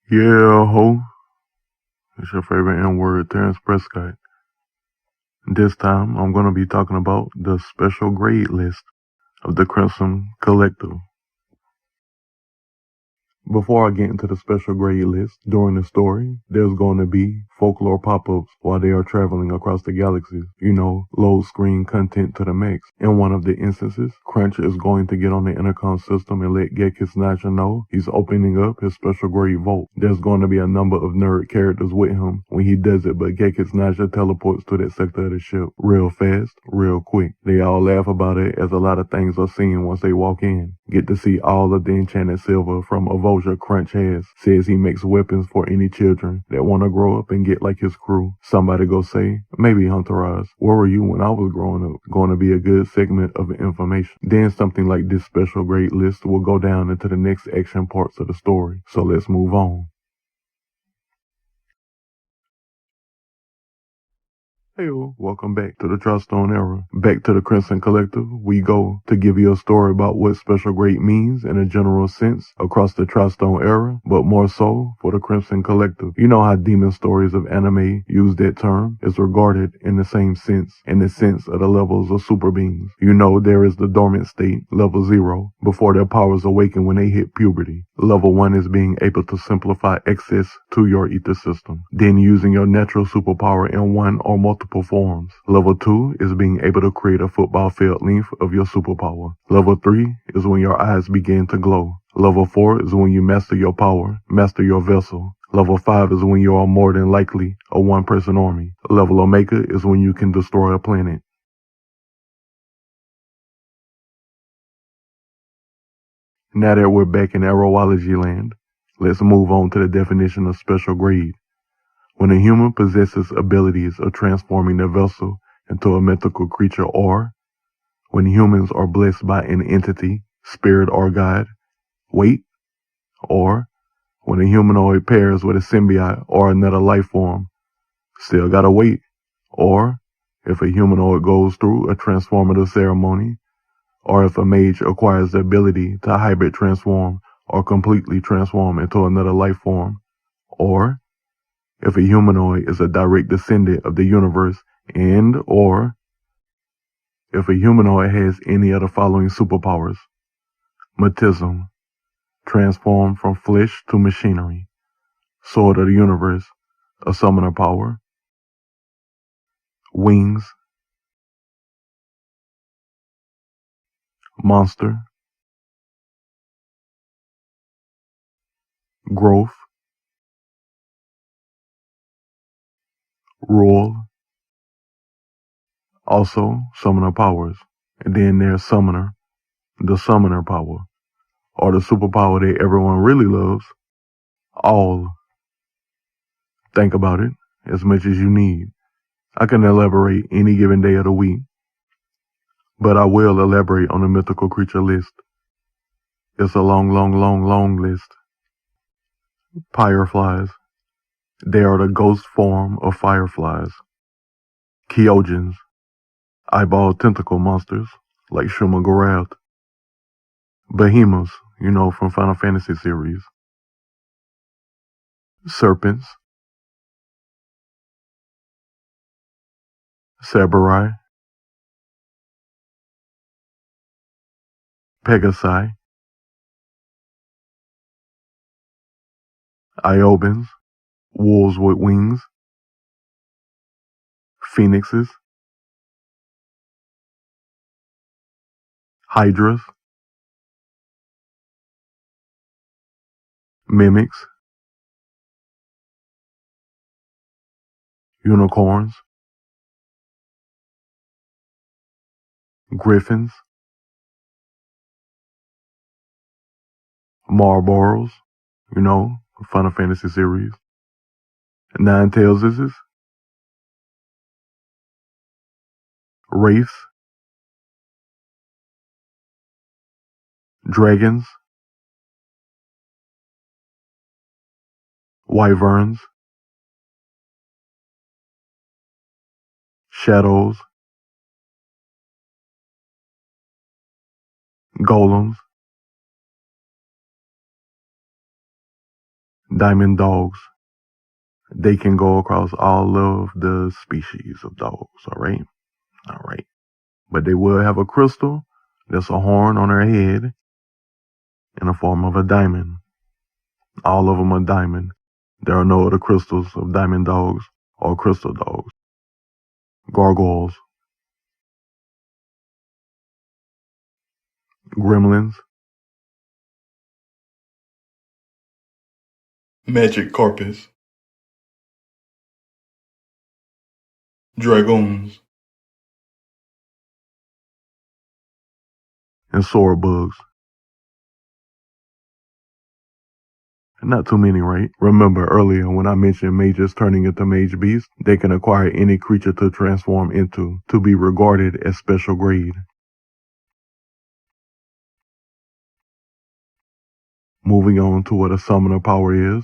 Yeah, ho. It's your favorite N-word, Terrence Prescott. This time, I'm going to be talking about the special grade list of the Crimson Collective. Before I get into the special grade list, during the story, there's going to be folklore pop-ups while they are traveling across the galaxy. Load screen content to the max. In one of the instances, Crunch is going to get on the intercom system and let Gekis Naja know he's opening up his special grade vault. There's going to be a number of nerd characters with him when he does it, but Gekis Naja teleports to that sector of the ship real fast, real quick. They all laugh about it as a lot of things are seen once they walk in. Get to see all of the enchanted silver from Avosia Crunch has. Says he makes weapons for any children that want to grow up and get like his crew. Somebody go say, maybe Hunter Oz, where were you when I was growing up? Going to be a good segment of information. Then something like this special grade list will go down into the next action parts of the story. So let's move on. Heyo, welcome back to the Tristone era. Back to the Crimson Collective, we go to give you a story about what special grade means in a general sense across the Tristone era, but more so for the Crimson Collective. You know how demon stories of anime use that term? It's regarded in the same sense, in the sense of the levels of super beings. You know there is the dormant state, level 0, before their powers awaken when they hit puberty. Level 1 is being able to simplify access to your ether system, then using your natural superpower in one or multiple forms. Level 2 is being able to create a football field length of your superpower. Level 3 is when your eyes begin to glow. Level 4 is when you master your power, master your vessel. Level 5 is when you are more than likely a one-person army. Level Omega is when you can destroy a planet. Now that we're back in Arrowology land, let's move on to the definition of special grade. When a human possesses abilities of transforming their vessel into a mythical creature, or when humans are blessed by an entity, spirit or god, or when a humanoid pairs with a symbiote or another life form, still gotta wait, or if a humanoid goes through a transformative ceremony, or if a mage acquires the ability to hybrid transform or completely transform into another life form, or if a humanoid is a direct descendant of the universe, and or if a humanoid has any of the following superpowers: Mutism, transform from flesh to machinery; Sword of the Universe, a summoner power; Wings, Monster; Growth, Royal, also summoner powers. And then there's Summoner, the summoner power, or the superpower that everyone really loves, All. Think about it as much as you need. I can elaborate any given day of the week, but I will elaborate on the mythical creature list. It's a long list. Pyreflies. They are the ghost form of fireflies. Kyojins. Eyeball tentacle monsters, like Shumagorath. Behemoths, from Final Fantasy series. Serpents. Saburai. Pegasi. Iobans. Wolves with wings. Phoenixes. Hydras. Mimics. Unicorns. Griffins. Marlboros, Final Fantasy series. Nine-Tailses. Wraiths. Dragons. Wyverns. Shadows. Golems. Diamond dogs. They can go across all of the species of dogs, alright? Alright. But they will have a crystal that's a horn on their head in the form of a diamond. All of them are diamond. There are no other crystals of diamond dogs or crystal dogs. Gargoyles. Gremlins. Magic carpets. Dragoons. And sword bugs. Not too many, right? Remember earlier when I mentioned mages turning into mage beasts, they can acquire any creature to transform into to be regarded as special grade. Moving on to what a summoner power is.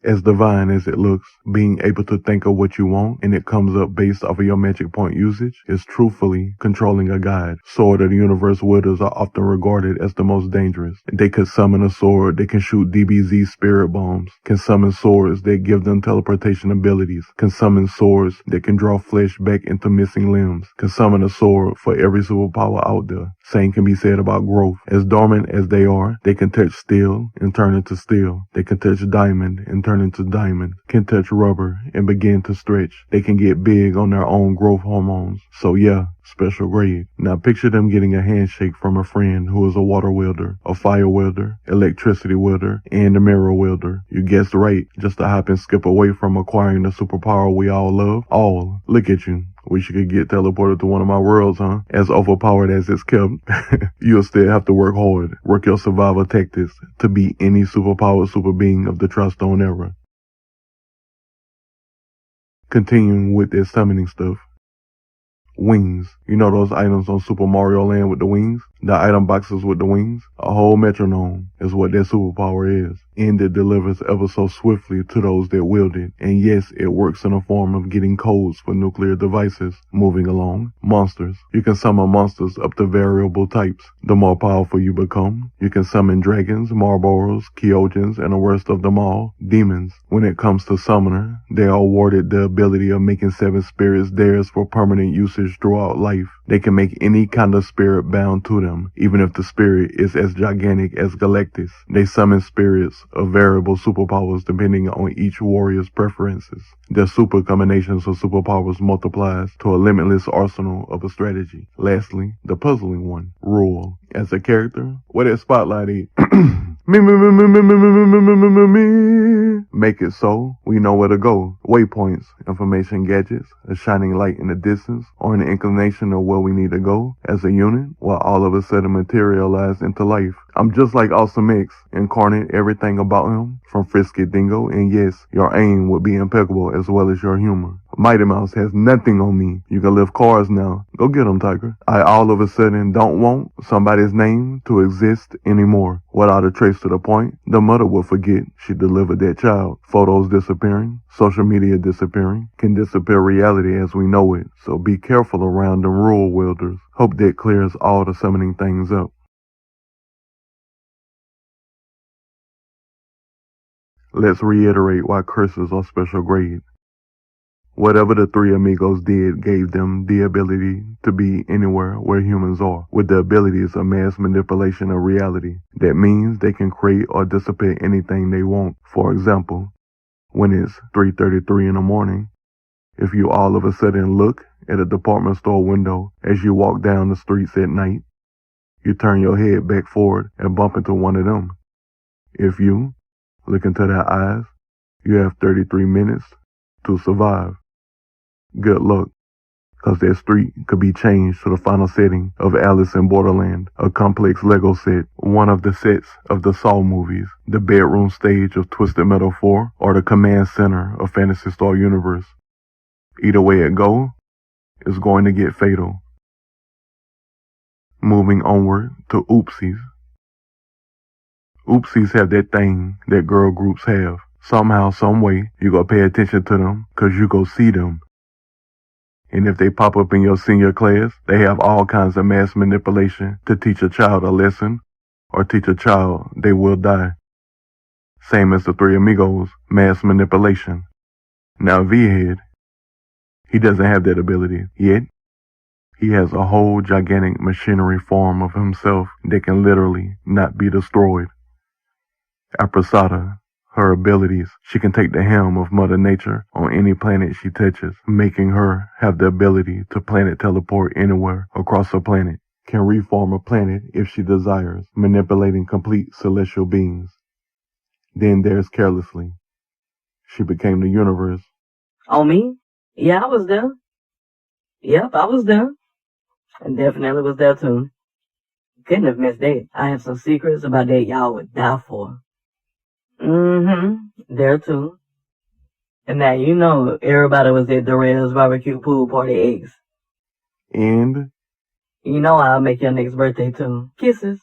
As divine as it looks, being able to think of what you want and it comes up based off of your magic point usage is truthfully controlling a god. Sword of the Universe wielders are often regarded as the most dangerous. They could summon a sword that can shoot DBZ spirit bombs, can summon swords that give them teleportation abilities, can summon swords that can draw flesh back into missing limbs, can summon a sword for every superpower out there. Same can be said about growth. As dormant as they are, they can touch steel and turn into steel. They can touch diamond and turn into diamond, can touch rubber and begin to stretch. They can get big on their own growth hormones. So yeah, special grade. Now picture them getting a handshake from a friend who is a water wielder, a fire wielder, electricity wielder, and a mirror wielder. You guessed right, just a hop and skip away from acquiring the superpower we all love. All. Look at you. Wish you could get teleported to one of my worlds, huh? As overpowered as it's kept, you'll still have to work hard. Work your survival tactics to beat any superpowered super being of the Truststone era. Continuing with their summoning stuff. Wings. You know those items on Super Mario Land with the wings? The item boxes with the wings? A whole metronome is what their superpower is. And it delivers ever so swiftly to those that wield it. And yes, it works in a form of getting codes for nuclear devices. Moving along. Monsters. You can summon monsters up to variable types. The more powerful you become, you can summon dragons, Marlboros, Kyojins, and the worst of them all, demons. When it comes to summoner, they are awarded the ability of making 7 spirits theirs for permanent usage throughout life. They can make any kind of spirit bound to them, even if the spirit is as gigantic as Galactus. They summon spirits of variable superpowers depending on each warrior's preferences. Their super combinations of superpowers multiplies to a limitless arsenal of a strategy. Lastly, the puzzling one, Rule. As a character, where that spotlight is, make it so we know where to go. Waypoints, information gadgets, a shining light in the distance, or an inclination of where we need to go as a unit, will all of a sudden materialize into life. I'm just like Awesome X, incarnate everything about him, from Frisky Dingo, and yes, your aim would be impeccable as well as your humor. Mighty Mouse has nothing on me. You can lift cars now. Go get 'em, Tiger. I all of a sudden don't want somebody's name to exist anymore. Without a trace to the point, the mother will forget she delivered that child. Photos disappearing, social media disappearing, can disappear reality as we know it. So be careful around them rule wielders. Hope that clears all the summoning things up. Let's reiterate why curses are special grade. Whatever the three amigos did gave them the ability to be anywhere where humans are, with the abilities of mass manipulation of reality. That means they can create or dissipate anything they want. For example, when it's 3:33 in the morning, if you all of a sudden look at a department store window as you walk down the streets at night, you turn your head back forward and bump into one of them. If you look into their eyes, you have 33 minutes to survive. Good luck, cause that street could be changed to the final setting of Alice in Borderland, a complex Lego set, one of the sets of the Saw movies, the bedroom stage of Twisted Metal 4, or the command center of Phantasy Star Universe. Either way it go, it's going to get fatal. Moving onward to oopsies. Oopsies have that thing that girl groups have. Somehow, some way, you go pay attention to them, cause you go see them. And if they pop up in your senior class, they have all kinds of mass manipulation to teach a child a lesson or teach a child they will die. Same as the Three Amigos, mass manipulation. Now V-Head, he doesn't have that ability yet. He has a whole gigantic machinery form of himself that can literally not be destroyed. Aprasada, her abilities, she can take the helm of Mother Nature on any planet she touches, making her have the ability to planet teleport anywhere across a planet, can reform a planet if she desires, manipulating complete celestial beings. Then there's Carelessly. She became the universe. Oh, me? Yeah, I was there. Yep, I was there. And definitely was there too. Couldn't have missed that. I have some secrets about that y'all would die for. There too. And now you know everybody was at Darrell's barbecue pool party X. And you know I'll make your next birthday too. Kisses.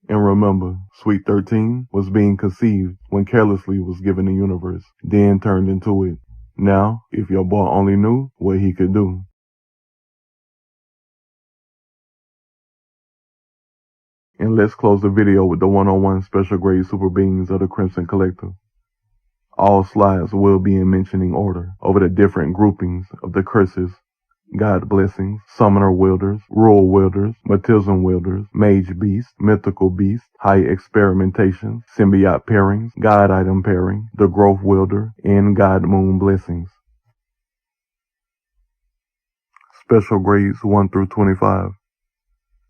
And remember, Sweet 13 was being conceived when Carelessly was given the universe, then turned into it. Now, if your boy only knew what he could do. And let's close the video with the one-on-one special grade super beings of the Crimson Collective. All slides will be in mentioning order over the different groupings of the curses: God Blessings, Summoner Wielders, Rural Wielders, Matilzan Wielders, Mage Beast, Mythical Beast, High Experimentations, Symbiote Pairings, God Item Pairing, the Growth Wielder, and God Moon Blessings. Special grades 1 through 25.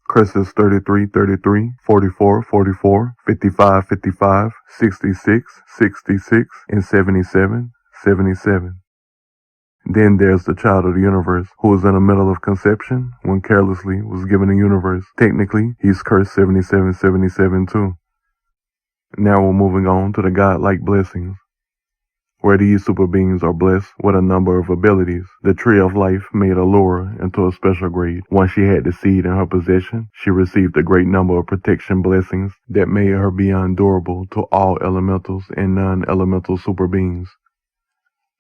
Curses 33, 33, 44, 44, 55, 55, 66, 66, and 77, 77. Then there's the child of the universe, who was in the middle of conception when Carelessly was given the universe. Technically, he's cursed 7777 too. Now we're moving on to the godlike blessings, where these super beings are blessed with a number of abilities. The Tree of Life made Allura into a special grade. Once she had the seed in her possession, she received a great number of protection blessings that made her beyond durable to all elementals and non-elemental super beings.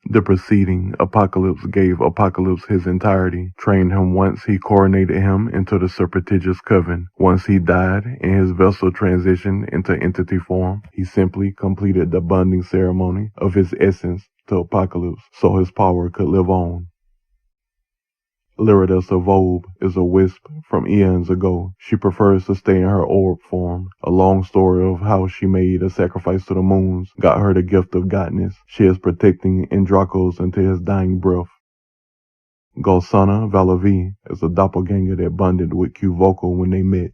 The preceding Apocalypse gave Apocalypse his entirety, trained him once he coronated him into the Serpentigious Coven. Once he died and his vessel transitioned into entity form, he simply completed the bonding ceremony of his essence to Apocalypse so his power could live on. Lyridas of Obe is a wisp from eons ago. She prefers to stay in her orb form. A long story of how she made a sacrifice to the moons got her the gift of godness. She is protecting Andrakos until his dying breath. Golsana Valavi is a doppelganger that bonded with Q-Vocal when they met.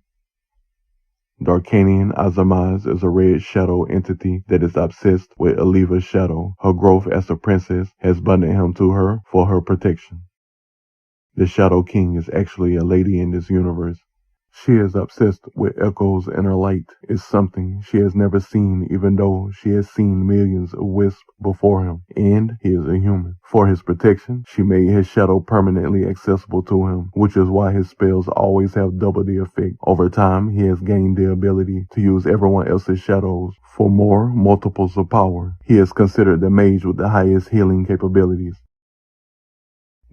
Darkanian Azamaz is a red shadow entity that is obsessed with Aliva's shadow. Her growth as a princess has bonded him to her for her protection. The Shadow King is actually a lady in this universe. She is obsessed with Echo's inner light. It's something she has never seen, even though she has seen millions of wisps before him, and he is a human. For his protection, she made his shadow permanently accessible to him, which is why his spells always have double the effect. Over time, he has gained the ability to use everyone else's shadows for more multiples of power. He is considered the mage with the highest healing capabilities.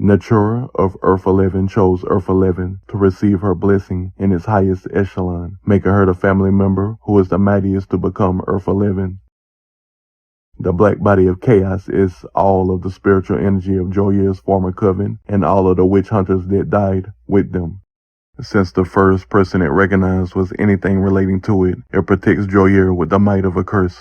Natura of Earth 11 chose Earth 11 to receive her blessing in its highest echelon, making her the family member who is the mightiest to become Earth 11. The black body of chaos is all of the spiritual energy of Joyer's former coven and all of the witch hunters that died with them. Since the first person it recognized was anything relating to it, it protects Joyer with the might of a curse.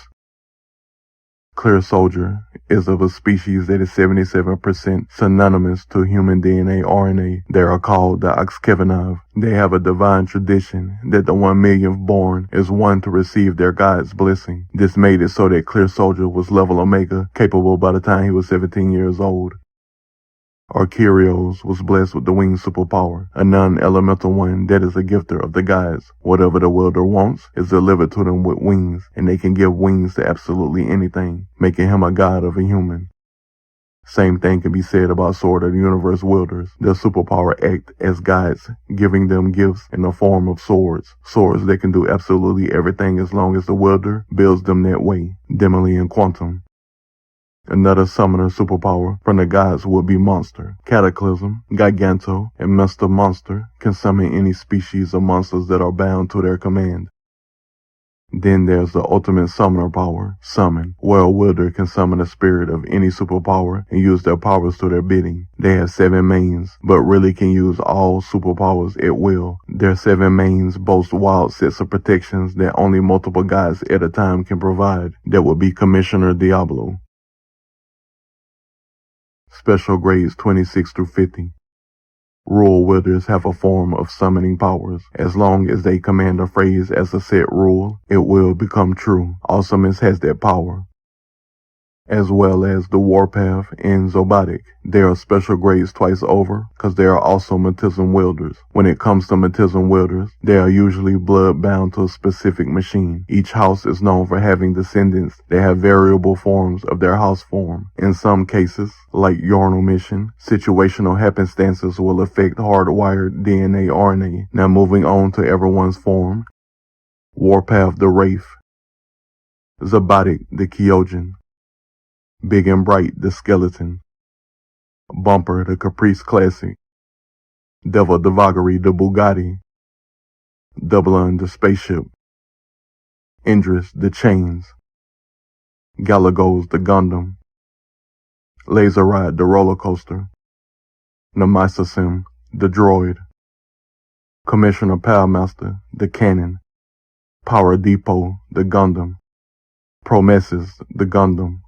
Clear Soldier is of a species that is 77% synonymous to human DNA RNA. They are called the Oxkevinov. They have a divine tradition that the 1 millionth born is one to receive their God's blessing. This made it so that Clear Soldier was level Omega, capable by the time he was 17 years old. Archerios was blessed with the winged superpower, a non-elemental one that is a gifter of the gods. Whatever the wielder wants is delivered to them with wings, and they can give wings to absolutely anything, making him a god of a human. Same thing can be said about Sword of the Universe wielders. Their superpower act as gods, giving them gifts in the form of swords. Swords that can do absolutely everything as long as the wielder builds them that way. Demolian Quantum. Another summoner superpower from the gods would be Monster. Cataclysm, Giganto, and Mr. Monster can summon any species of monsters that are bound to their command. Then there's the ultimate summoner power, Summon, where a wielder can summon a spirit of any superpower and use their powers to their bidding. They have 7 mains, but really can use all superpowers at will. Their 7 mains boast wild sets of protections that only multiple gods at a time can provide. That would be Commissioner Diablo. Special grades 26 through 50. Rule wielders have a form of summoning powers. As long as they command a phrase as a set rule, it will become true. Awesomeness has that power, as well as the Warpath and Zobotic. They are special grades twice over because they are also Matism wielders. When it comes to Matism wielders, they are usually blood bound to a specific machine. Each house is known for having descendants that have variable forms of their house form. In some cases, like Yarnal Mission, situational happenstances will affect hardwired DNA RNA. Now moving on to everyone's form. Warpath the Wraith, Zobotic the Kyojin, Big and Bright the Skeleton, Bumper the Caprice Classic, Devil the Valkyrie the Bugatti, Doublon the Spaceship, Indris the Chains, Galagos the Gundam, Laser Ride the Roller Coaster, Namisasim the Droid, Commissioner Powmaster the Cannon, Power Depot the Gundam, Prometheus the Gundam,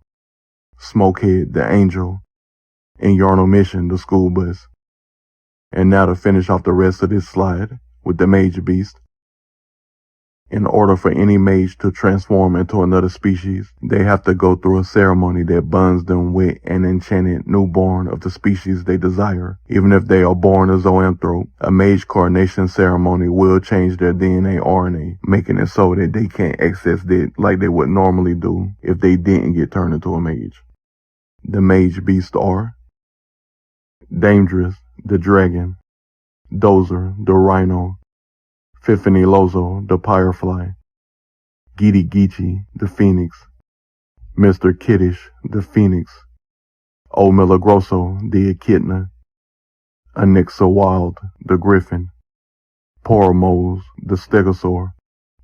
Smokehead the Angel, and Yarnal Mission the School Bus. And now to finish off the rest of this slide with the Mage Beast. In order for any mage to transform into another species, they have to go through a ceremony that bonds them with an enchanted newborn of the species they desire. Even if they are born a zoanthrope, a mage coronation ceremony will change their DNA RNA, making it so that they can't access it like they would normally do if they didn't get turned into a mage. The Mage Beasts are Dangerous the Dragon, Dozer the Rhino, Fifini Lozo the Firefly, Giti Geechee the Phoenix, Mr. Kiddish the Phoenix, O Milagroso the Echidna, Onyxa Wild the Griffin, Poromose the Stegosaur,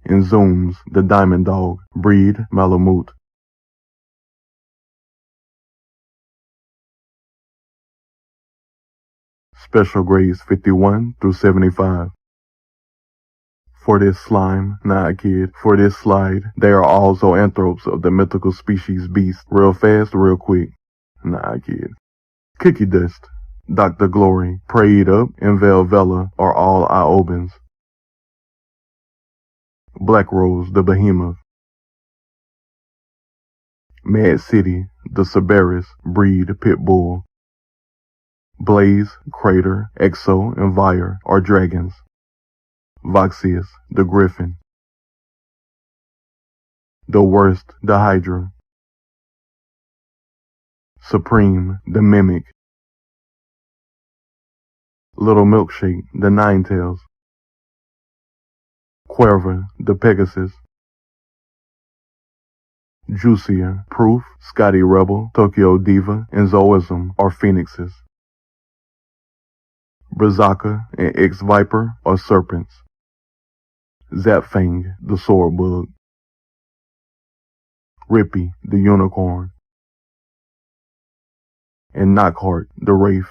and Zooms the Diamond Dog, breed Malamute. Special grades 51 through 75. For this slime, nah kid, for this slide, they are all zoanthropes of the mythical species beast. Real fast, real quick. Nah kid. Cookie Dust, Dr. Glory, Prayed Up, and Velvela are all Iobans. Black Rose, the Behemoth. Mad City, the Cerberus, breed Pitbull. Blaze, Crater, Exo, and Vire are dragons. Voxius, the Griffin. The Worst, the Hydra. Supreme, the Mimic. Little Milkshake, the Ninetails. Cuerva, the Pegasus. Juicier, Proof, Scotty Rebel, Tokyo Diva, and Zoism are phoenixes. Brazaka and X-Viper are serpents. Zapfang, the Swordbug. Rippy, the Unicorn. And Knockheart, the Wraith.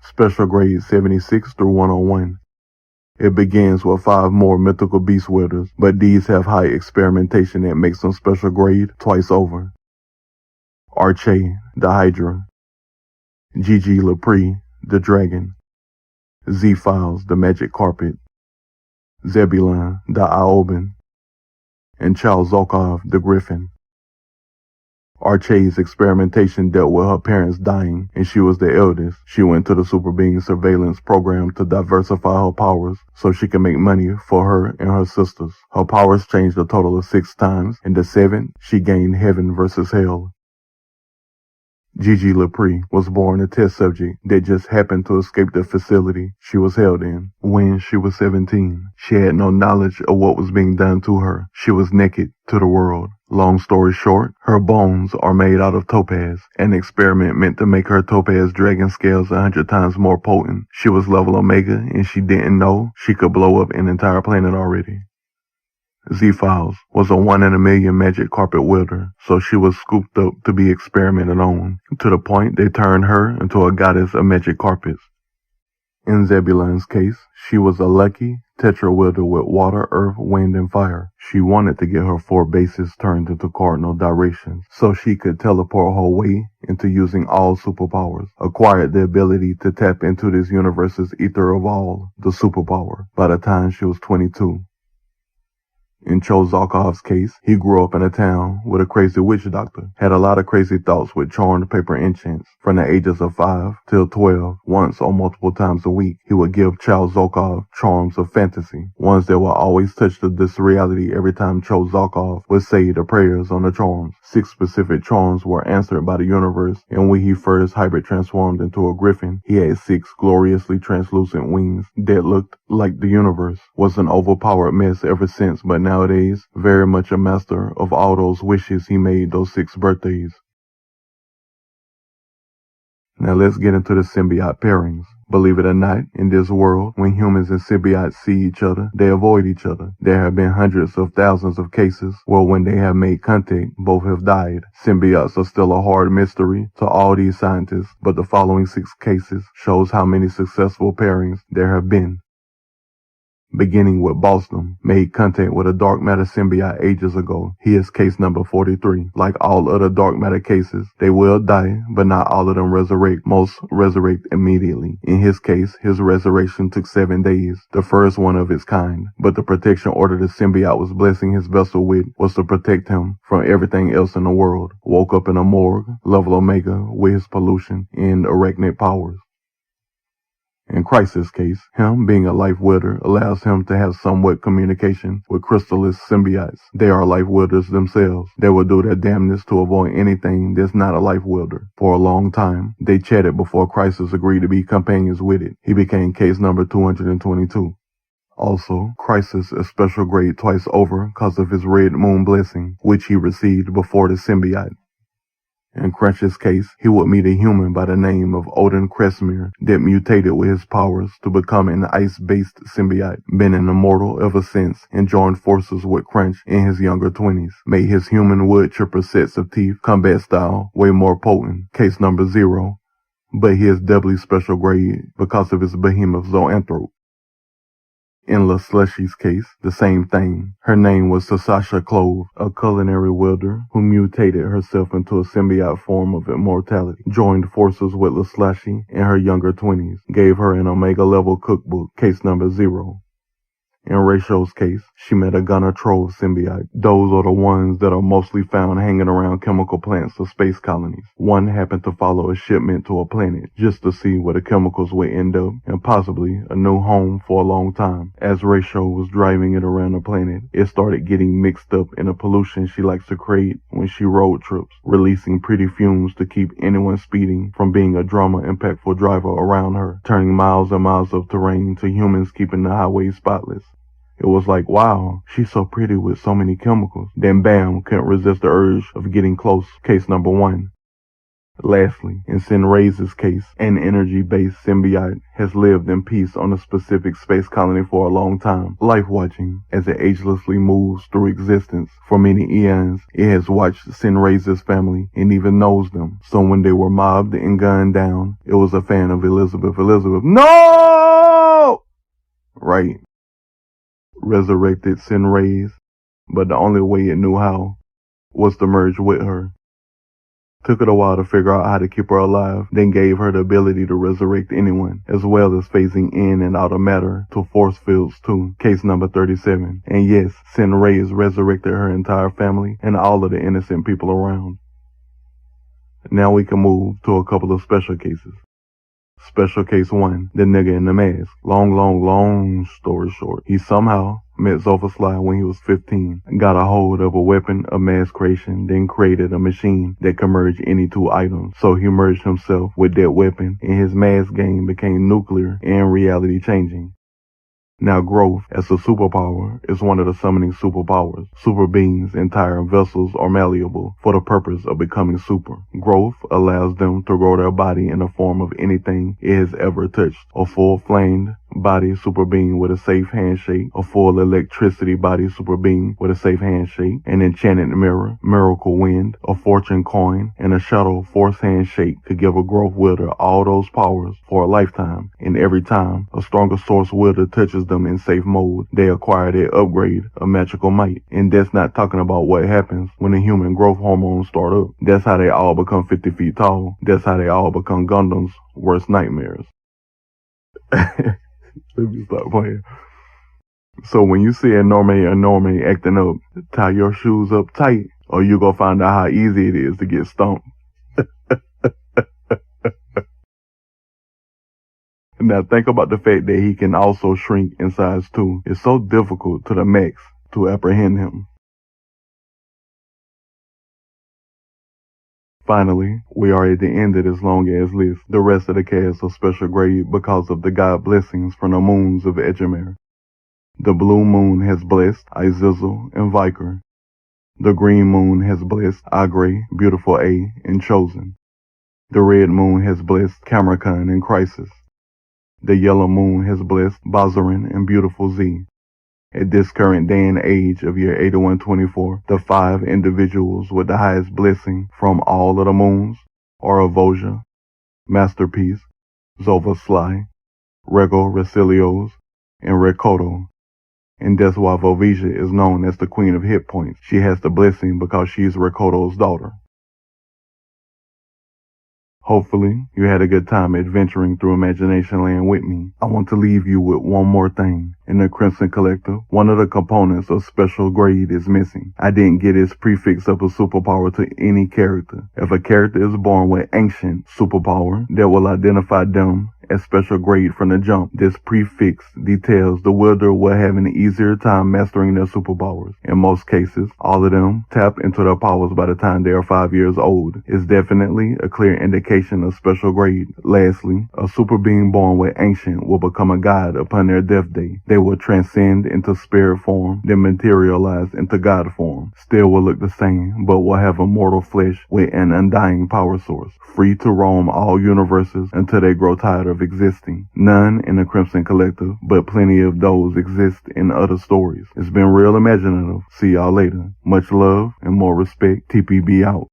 Special grades 76 through 101. It begins with 5 more mythical beast wielders, but these have high experimentation that makes them special grade twice over. Arche, the Hydra. Gigi Lepre, the Dragon. Z-Files, the Magic Carpet. Zebulon, the Ioban. And Charles Zokov, the Griffin. Arche's experimentation dealt with her parents dying, and she was the eldest. She went to the Super Being surveillance program to diversify her powers so she could make money for her and her sisters. Her powers changed a total of 6 times, and the 7th, she gained Heaven versus Hell. Gigi Lapre was born a test subject that just happened to escape the facility she was held in. When she was 17, she had no knowledge of what was being done to her. She was naked to the world. Long story short, her bones are made out of topaz, an experiment meant to make her topaz dragon scales 100 times more potent. She was level Omega, and she didn't know she could blow up an entire planet already. Z-Files was a 1 in a million magic carpet wielder, so she was scooped up to be experimented on, to the point they turned her into a goddess of magic carpets. In Zebulon's case, she was a lucky tetra wielder with water, earth, wind, and fire. She wanted to get her 4 bases turned into cardinal directions, so she could teleport her way into using all superpowers, acquired the ability to tap into this universe's ether of all, the superpower, by the time she was 22. In Cho Zarkov's case, he grew up in a town with a crazy witch doctor, had a lot of crazy thoughts with charmed paper enchants. From the ages of 5 till 12, once or multiple times a week, he would give Cho Zarkov charms of fantasy, ones that would always touch this reality every time Cho Zarkov would say the prayers on the charms. 6 specific charms were answered by the universe, and when he first hybrid transformed into a griffin, he had 6 gloriously translucent wings that looked like the universe. Was an overpowered mess ever since, but nowadays, very much a master of all those wishes he made those 6 birthdays. Now let's get into the symbiote pairings. Believe it or not, in this world, when humans and symbiotes see each other, they avoid each other. There have been hundreds of thousands of cases where when they have made contact, both have died. Symbiotes are still a hard mystery to all these scientists, but the following 6 cases shows how many successful pairings there have been. Beginning with Boston, made contact with a dark matter symbiote ages ago. He is case number 43. Like all other dark matter cases, they will die, but not all of them resurrect. Most resurrect immediately. In his case, his resurrection took 7 days, the first one of its kind. But the protection order the symbiote was blessing his vessel with was to protect him from everything else in the world. Woke up in a morgue, level Omega, with his pollution and arachnid powers. In Crisis' case, him being a life wielder allows him to have somewhat communication with crystallis symbiotes. They are life wielders themselves. They will do their damnedest to avoid anything that's not a life wielder. For a long time, they chatted before Crisis agreed to be companions with it. He became case number 222. Also, Crisis is special grade twice over because of his red moon blessing, which he received before the symbiote. In Crunch's case, he would meet a human by the name of Odin Kresmir that mutated with his powers to become an ice-based symbiote, been an immortal ever since, and joined forces with Crunch in his younger 20s. Made his human wood chipper sets of teeth, combat style, way more potent, case number 0, but he is doubly special grade because of his behemoth zoanthrope. In La Slushy's case, the same thing. Her name was Sasasha Clove, a culinary wielder who mutated herself into a symbiote form of immortality, joined forces with La Slushy in her younger 20s, gave her an Omega level cookbook, case number 0. In Rachel's case, she met a Gunnar Trove symbiote. Those are the ones that are mostly found hanging around chemical plants or space colonies. One happened to follow a shipment to a planet just to see where the chemicals would end up and possibly a new home for a long time. As Rachel was driving it around the planet, it started getting mixed up in the pollution she likes to create when she road trips, releasing pretty fumes to keep anyone speeding from being a drama-impactful driver around her, turning miles and miles of terrain to humans keeping the highway spotless. It was like, wow, she's so pretty with so many chemicals. Then bam, couldn't resist the urge of getting close. Case number 1. Lastly, in Sinrae's case, an energy-based symbiote has lived in peace on a specific space colony for a long time, life-watching as it agelessly moves through existence. For many eons, it has watched Sinrae's family and even knows them. So when they were mobbed and gunned down, it was a fan of Elizabeth. No! Right. Resurrected Sinrae's, but the only way it knew how was to merge with her. Took it a while to figure out how to keep her alive, then gave her the ability to resurrect anyone, as well as phasing in and out of matter to force fields too. Case number 37. And yes, Sinrae's resurrected her entire family and all of the innocent people around. Now we can move to a couple of special cases. Special case 1, the nigga in the mask. Long story short, he somehow met Zova Sly when he was 15, got a hold of a weapon of mass creation, then created a machine that could merge any two items. So he merged himself with that weapon, and his mass game became nuclear and reality changing. Now growth, as a superpower, is one of the summoning superpowers. Super beings, entire vessels are malleable for the purpose of becoming super. Growth allows them to grow their body in the form of anything it has ever touched. A full-flamed body super being with a safe handshake, a full electricity body super being with a safe handshake, an enchanted mirror, miracle wind, a fortune coin, and a shadow force handshake could give a growth wielder all those powers for a lifetime, and every time a stronger source wielder touches them in safe mode, they acquire their upgrade of magical might. And that's not talking about what happens when the human growth hormones start up. That's how they all become 50 feet tall. That's how they all become Gundam's worst nightmares. Let me stop playing. So when you see a normie acting up, tie your shoes up tight, or you gonna find out how easy it is to get stumped. Now think about the fact that he can also shrink in size too. It's so difficult to the max to apprehend him. Finally, we are at the end of this long-ass list. The rest of the cast are special grade because of the god blessings from the moons of Edgemere. The blue moon has blessed Izizel and Viker. The green moon has blessed Agre, Beautiful A, and Chosen. The red moon has blessed Camericon and Crisis. The yellow moon has blessed Bazarin and Beautiful Z. At this current day and age of year 8124, the 5 individuals with the highest blessing from all of the moons are Avosia, Masterpiece, Zova Sly, Rego Resilios, and Rekoto. And that's why Vovesia is known as the Queen of Hit Points. She has the blessing because she's Rekoto's daughter. Hopefully, you had a good time adventuring through Imagination Land with me. I want to leave you with one more thing. In the Crimson Collective, one of the components of special grade is missing. I didn't get its prefix of a superpower to any character. If a character is born with ancient superpower, that will identify them as special grade from the jump. This prefix details the wielder will have an easier time mastering their superpowers. In most cases, all of them tap into their powers by the time they are 5 years old. It's definitely a clear indication of special grade. Lastly, a super being born with ancient will become a god upon their death day. They will transcend into spirit form, then materialize into god form. Still will look the same, but will have a mortal flesh with an undying power source, free to roam all universes until they grow tired of existing. None in the Crimson Collective, but plenty of those exist in other stories. It's been real imaginative. See y'all later. Much love and more respect. TPB out.